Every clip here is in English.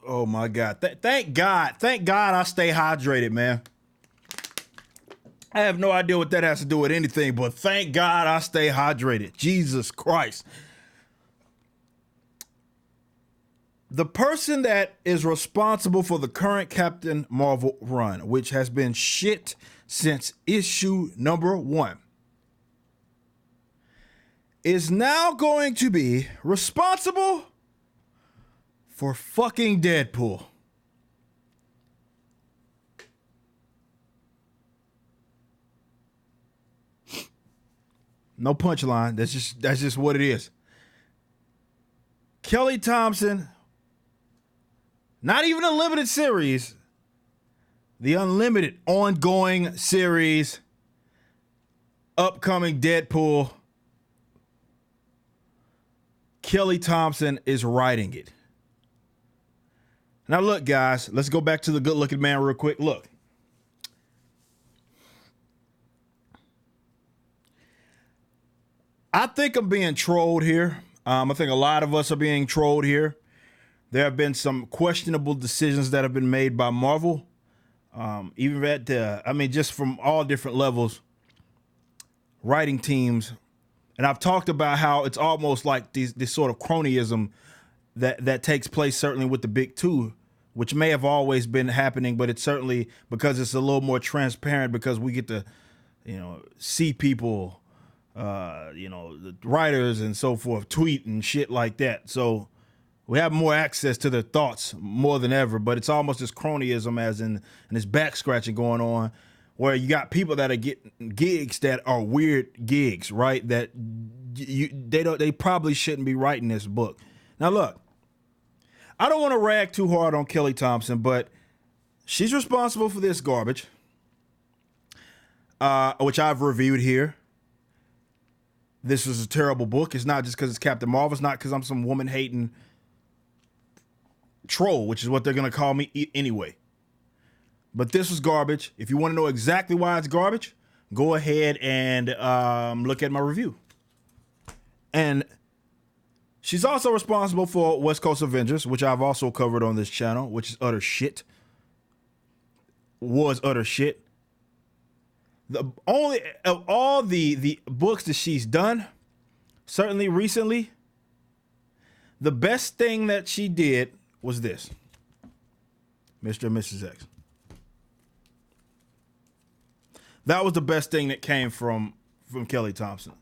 Oh my God. Thank God. Thank God I stay hydrated, man. I have no idea what that has to do with anything, but thank God I stay hydrated. Jesus Christ. The person that is responsible for the current Captain Marvel run, which has been shit since issue number 1, is now going to be responsible for fucking Deadpool. No punchline. That's just what it is. Kelly Thompson, not even a limited series, the unlimited ongoing series, upcoming Deadpool. Kelly Thompson is writing it. Now look, guys, let's go back to the good looking man real quick. Look. I think I'm being trolled here. I think a lot of us are being trolled here. There have been some questionable decisions that have been made by Marvel. Even at just from all different levels, writing teams. And I've talked about how it's almost like this sort of cronyism that takes place certainly with the big two, which may have always been happening, but it's certainly because it's a little more transparent because we get to, see people, the writers and so forth tweet and shit like that. So we have more access to their thoughts more than ever, but it's almost this cronyism as in this back scratching going on where you got people that are getting gigs that are weird gigs, right? That they probably shouldn't be writing this book. Now look, I don't want to rag too hard on Kelly Thompson, but she's responsible for this garbage, which I've reviewed here. This is a terrible book. It's not just because it's Captain Marvel. It's not because I'm some woman-hating troll, which is what they're going to call me anyway. But this was garbage. If you want to know exactly why it's garbage, go ahead and look at my review. And she's also responsible for West Coast Avengers, which I've also covered on this channel, which is utter shit. Was utter shit. The only of all the books that she's done, certainly recently, the best thing that she did was this. Mr. and Mrs. X. That was the best thing that came from Kelly Thompson.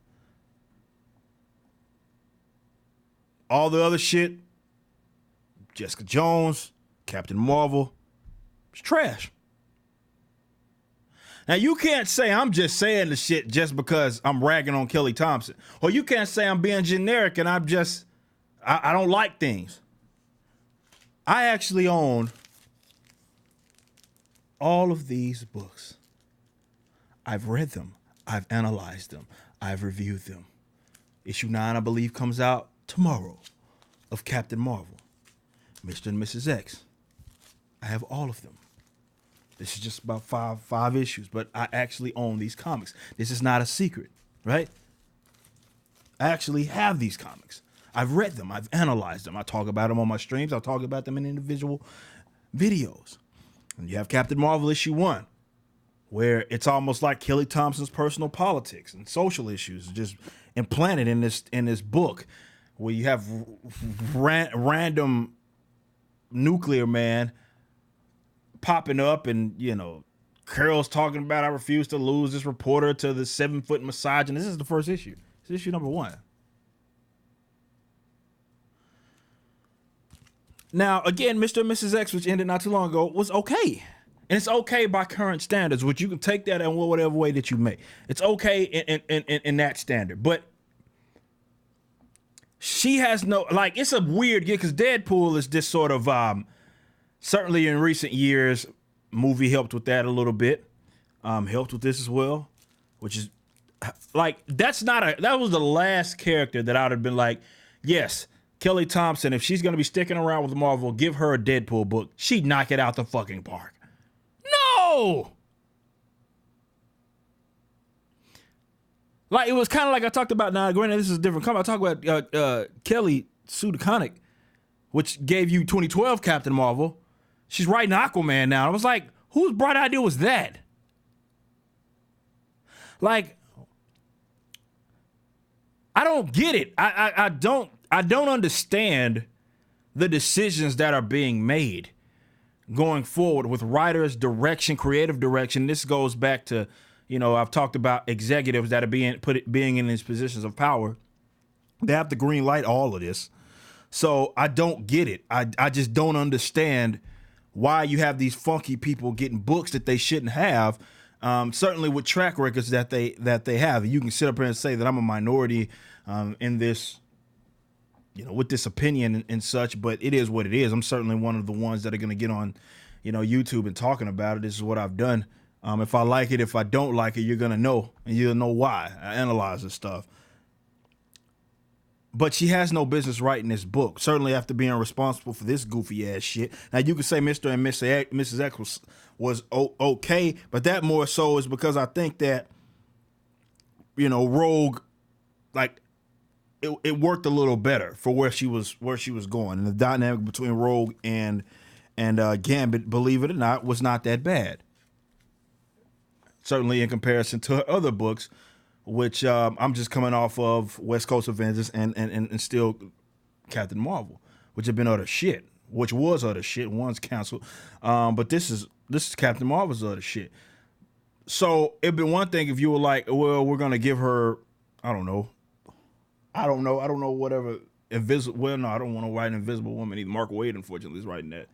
All the other shit, Jessica Jones, Captain Marvel, it's trash. Now, you can't say I'm just saying the shit just because I'm ragging on Kelly Thompson. Or you can't say I'm being generic and I don't like things. I actually own all of these books. I've read them. I've analyzed them. I've reviewed them. Issue 9, I believe, comes out tomorrow of Captain Marvel. Mr. and Mrs. X. I have all of them. This is just about five issues, but I actually own these comics. This is not a secret, right? I actually have these comics. I've read them. I've analyzed them. I talk about them on my streams. I'll talk about them in individual videos. And you have Captain Marvel issue 1, where it's almost like Kelly Thompson's personal politics and social issues just implanted in this book, where you have random nuclear man popping up and, Carol's talking about I refuse to lose this reporter to the 7-foot misogynist. This is the first issue. This is issue number 1. Now, again, Mr. and Mrs. X, which ended not too long ago, was okay. And it's okay by current standards, which you can take that in whatever way that you may. It's okay in that standard. But she has no, it's a weird gig because Deadpool is this sort of, certainly in recent years, movie helped with that a little bit. Helped with this as well, which is that was the last character that I would have been like, yes, Kelly Thompson, if she's going to be sticking around with Marvel, give her a Deadpool book. She'd knock it out the fucking park. No! It was kind of like I talked about now. Granted, this is a different comic. I talked about Kelly Sue DeConnick which gave you 2012 Captain Marvel. She's writing Aquaman now. I was like, whose bright idea was that? Like, I don't get it. I don't understand the decisions that are being made going forward with writers, direction, creative direction. This goes back to, I've talked about executives that are being in these positions of power. They have to green light all of this. So I don't get it. I just don't understand why you have these funky people getting books that they shouldn't have. Certainly with track records that they have. You can sit up here and say that I'm a minority in this, with this opinion and such, but it is what it is. I'm certainly one of the ones that are going to get on, YouTube and talking about it. This is what I've done. If I like it, if I don't like it, you're going to know, and you'll know why. I analyze this stuff. But she has no business writing this book, certainly after being responsible for this goofy ass shit. Now, you could say Mr. and Mrs. X was okay, but that more so is because I think that, Rogue, like, it worked a little better for where she was going. And the dynamic between Rogue and Gambit, believe it or not, was not that bad. Certainly in comparison to her other books, which I'm just coming off of West Coast Avengers and still Captain Marvel, which have been utter shit, which was utter shit. One's canceled. But this is Captain Marvel's utter shit. So it'd be one thing if you were like, well, we're going to give her, I don't know, whatever. Well, no, I don't want to write an Invisible Woman either. Mark Waid, unfortunately, is writing that.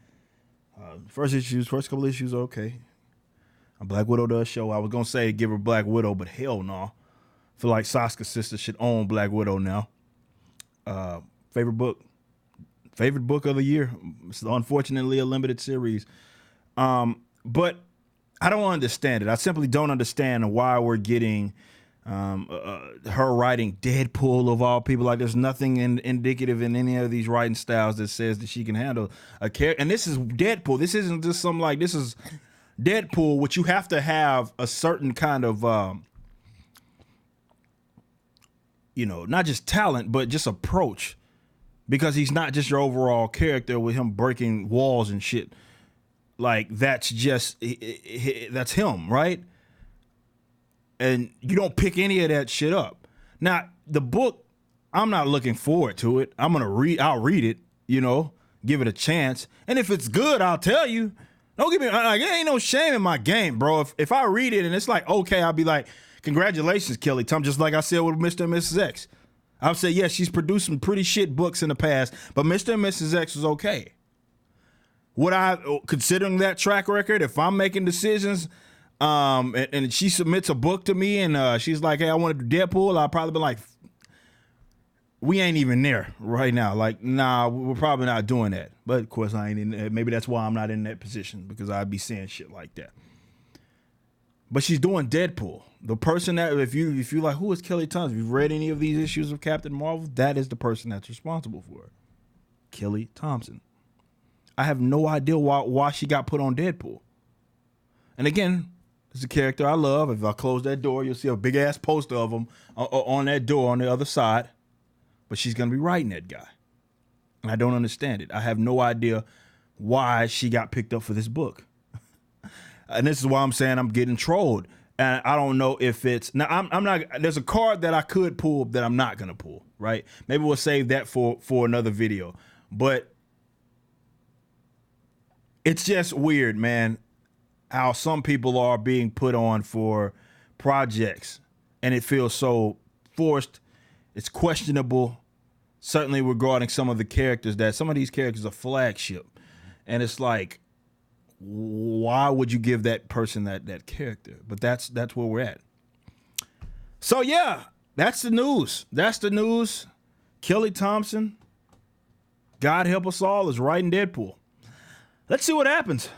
First couple issues, okay. A Black Widow does show. I was going to say give her Black Widow, but hell no. I feel like Sasca's sister should own Black Widow now. Favorite book of the year. It's unfortunately a limited series. But I don't understand it. I simply don't understand why we're getting her writing Deadpool of all people. Like, there's nothing indicative in any of these writing styles that says that she can handle a character. And this is Deadpool. This isn't just some like, this is Deadpool, which you have to have a certain kind of, not just talent, but just approach, because he's not just your overall character with him breaking walls and shit. Like, that's just, that's him, right? And you don't pick any of that shit up. Now, the book, I'm not looking forward to it. I'll read it, give it a chance. And if it's good, I'll tell you. Don't give me, like, there ain't no shame in my game, bro. If I read it and it's like, okay, I'll be like, congratulations, Kelly Tom, just like I said with Mr. and Mrs. X. I'll say, yes, she's produced some pretty shit books in the past, but Mr. and Mrs. X was okay. Would I, considering that track record, if I'm making decisions, and she submits a book to me and she's like, hey, I want to do Deadpool, I'll probably be like, we ain't even there right now. Like, nah, we're probably not doing that. But of course, I ain't in there. Maybe that's why I'm not in that position, because I'd be saying shit like that. But she's doing Deadpool. The person that, if you like, who is Kelly Thompson? If you've read any of these issues of Captain Marvel, that is the person that's responsible for it. Kelly Thompson. I have no idea why she got put on Deadpool. And again, it's a character I love. If I close that door, you'll see a big ass poster of him on that door on the other side. But she's going to be writing that guy. And I don't understand it. I have no idea why she got picked up for this book. And this is why I'm saying I'm getting trolled. And I don't know if it's, now I'm not, there's a card that I could pull that I'm not going to pull, right? Maybe we'll save that for another video. But it's just weird, man, how some people are being put on for projects. And it feels so forced. It's questionable, certainly regarding some of the characters, that some of these characters are flagship. And it's like, why would you give that person that character? But that's where we're at. So yeah, that's the news. Kelly Thompson, God help us all, is writing Deadpool. Let's see what happens.